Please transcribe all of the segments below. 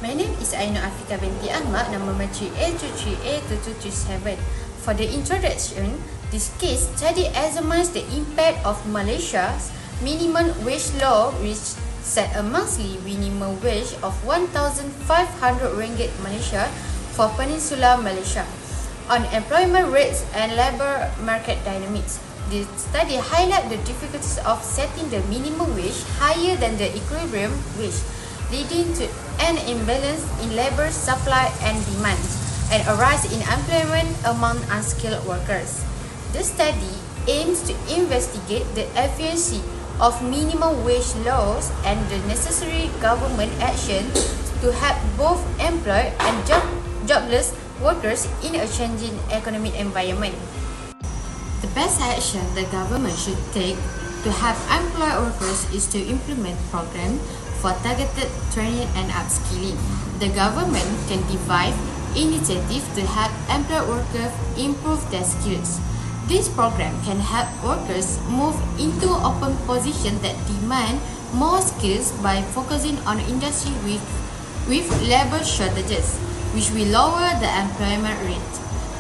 My name is AFEEQAH binti AHMAD, number Menteri A23A2237. For the introduction, this case study examines the impact of Malaysia's minimum wage law, which set a monthly minimum wage of RM1,500 Malaysia for Peninsular Malaysia on employment rates and labour market dynamics. The study highlights the difficulties of setting the minimum wage higher than the equilibrium wage, leading to an imbalance in labour supply and demand, and a rise in employment among unskilled workers. The study aims to investigate the efficacy of minimum wage laws and the necessary government action to help both employed and jobless workers in a changing economic environment. The best action the government should take to help employed workers is to implement programs for targeted training and upskilling. The government can devise initiatives to help employed workers improve their skills. This program can help workers move into open positions that demand more skills by focusing on industry with labor shortages, which will lower the employment rate.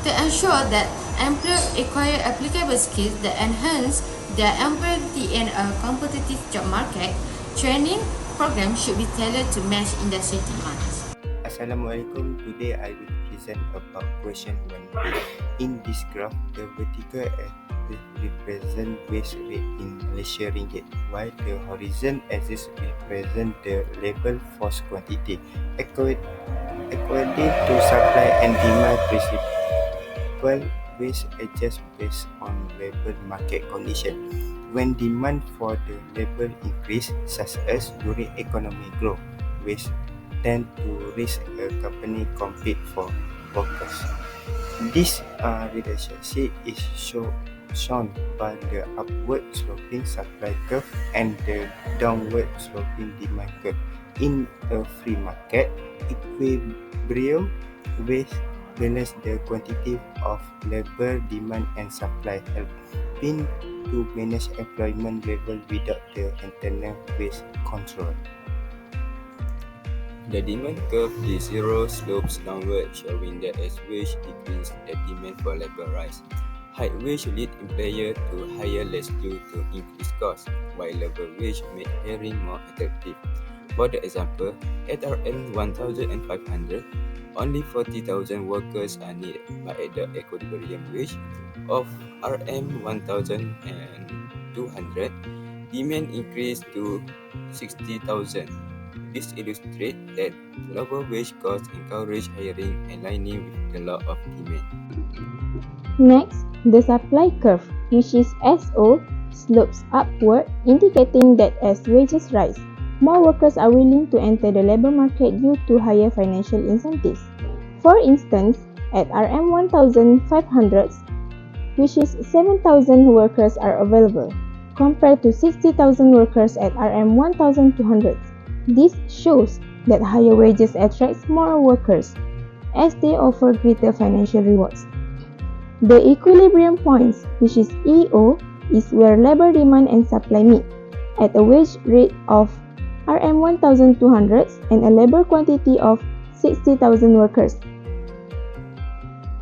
To ensure that employees acquire applicable skills that enhance their employability in a competitive job market, training programs should be tailored to match industry demands. Assalamualaikum. Today I will present about question 1a. In this graph, the vertical axis represents wage rate in Malaysia ringgit, while the horizontal axis represents the labor force quantity. According to supply and demand principle, wage adjusts based on labor market condition. When demand for the labor increase, such as during economic growth, wage tend to reach a company compete for workers. This relationship is shown by the upward sloping supply curve and the downward sloping demand curve. In a free market, equilibrium wage balance the quantity of labor, demand and supply, helping to manage employment level without the internal wage control. The demand curve is zero slopes downward, showing that as wage decrease, the demand for labor rise. High wage lead employer to hire less due to increased costs, while lower wage make hiring more attractive. For the example, at RM 1,500, only 40,000 workers are needed, but at the equilibrium wage of RM 1,200, demand increased to 60,000. This illustrates that lower wage costs encourage hiring aligning with the law of demand. Next, the supply curve, which is SO, slopes upward, indicating that as wages rise, more workers are willing to enter the labor market due to higher financial incentives. For instance, at RM 1,500, which is 7,000 workers are available, compared to 60,000 workers at RM 1,200. This shows that higher wages attracts more workers, as they offer greater financial rewards. The equilibrium points, which is EO, is where labor demand and supply meet, at a wage rate of RM 1,200 and a labor quantity of 60,000 workers.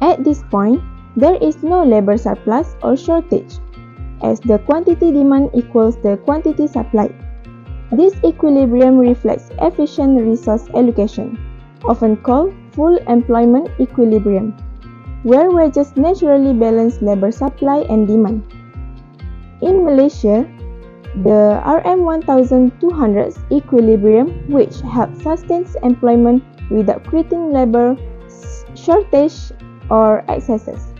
At this point, there is no labor surplus or shortage, as the quantity demand equals the quantity supply. This equilibrium reflects efficient resource allocation, often called full employment equilibrium, where wages naturally balance labor supply and demand. In Malaysia, the RM 1,200 equilibrium, which helps sustain employment without creating labor shortage or excesses.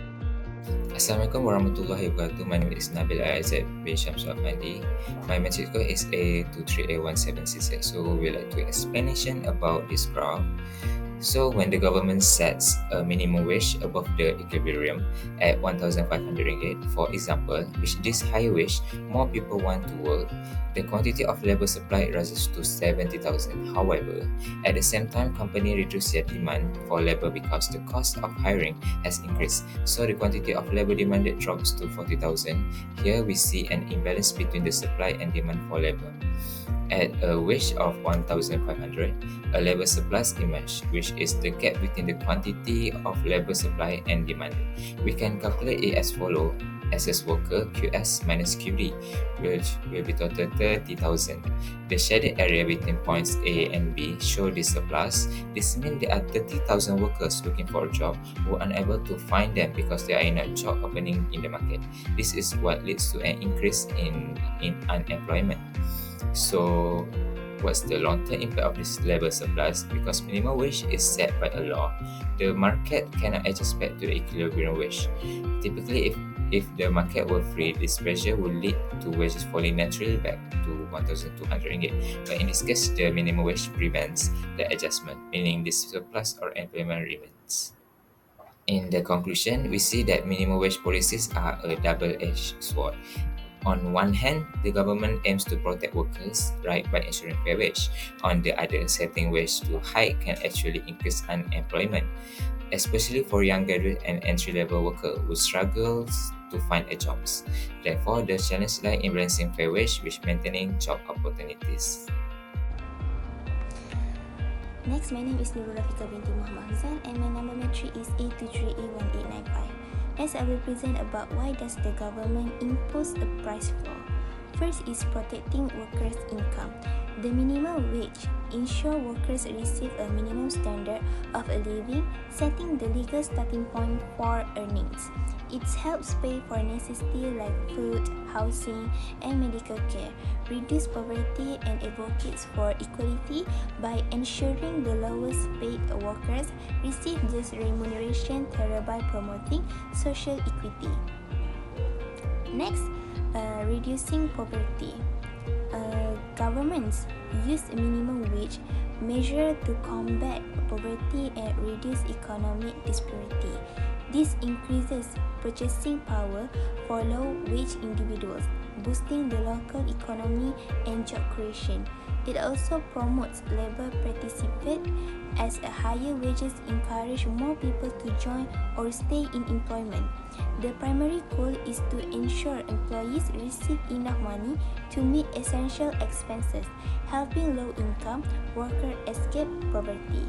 Assalamualaikum warahmatullahi wabarakatuh. My name is Nabil Aizad bin Shamsol Afandi. My metric code is A23A1766. So we like to explanation about this graph. So when the government sets a minimum wage above the equilibrium at 1,500 ringgit, for example, which this high wage, more people want to work, the quantity of labor supply rises to 70,000. However, at the same time, company reduce their demand for labor because the cost of hiring has increased. So the quantity of labor demanded drops to 40,000. Here we see an imbalance between the supply and demand for labor. At a wage of 1,500, a labor surplus emerged, which is the gap between the quantity of labor supply and demand. We can calculate it as follows: SS worker QS minus QD, which will be total 30,000. The shaded area between points A and B show the surplus. This means there are 30,000 workers looking for a job who are unable to find them because there are no job opening in the market. This is what leads to an increase in unemployment. So, what's the long-term impact of this labor surplus? Because minimum wage is set by a law, the market cannot adjust back to the equilibrium wage. Typically, if the market were free, this pressure would lead to wages falling naturally back to 1,200 ringgit. But in this case, the minimum wage prevents the adjustment, meaning this surplus or employment remains. In the conclusion, we see that minimum wage policies are a double-edged sword. On one hand, the government aims to protect workers' right by ensuring fair wage. On the other, setting wage too high can actually increase unemployment, especially for young graduate and entry-level workers who struggle to find a jobs. Therefore, the challenge lies in balancing fair wage with maintaining job opportunities. Next, my name is NURUL binti HAFZAL and my number matric is A23A1895. Next, I will present about why does the government impose a price floor. First is protecting workers' income. The minimum wage ensures workers receive a minimum standard of a living, setting the legal starting point for earnings. It helps pay for necessities like food, housing, and medical care, reduce poverty, and advocates for equality by ensuring the lowest paid workers receive just remuneration, thereby promoting social equity. Next, reducing poverty. Governments use minimum wage measure to combat poverty and reduce economic disparity. This increases purchasing power for low-wage individuals, boosting the local economy and job creation. It also promotes labor participation as a higher wages encourage more people to join or stay in employment. The primary goal is to ensure employees receive enough money to meet essential expenses, helping low-income workers escape poverty.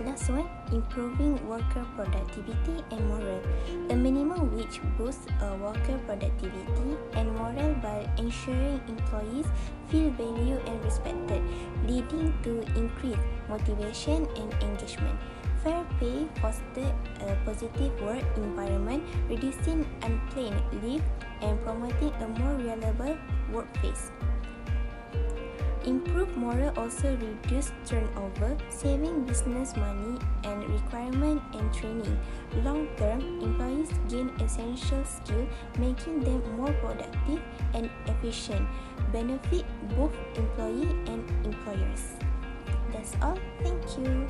Last one, improving worker productivity and morale. A minimum wage boosts worker productivity and morale by ensuring employees feel valued and respected, leading to increased motivation and engagement. Fair pay fosters a positive work environment, reducing unplanned leave and promoting a more reliable workplace. Improved morale also reduces turnover, saving business money and requirement and training. Long-term, employees gain essential skills, making them more productive and efficient, benefit both employee and employers. That's all. Thank you.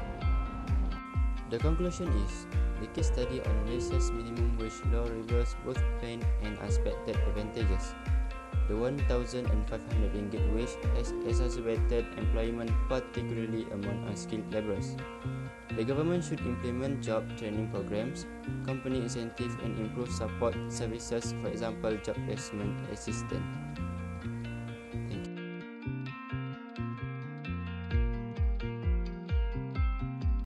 The conclusion is, the case study on Malaysia's minimum wage law reveals both planned and unexpected advantages. The 1,500 ringgit wage has exacerbated employment, particularly among unskilled labourers. The government should implement job training programs, company incentives and improve support services, for example, job placement assistance.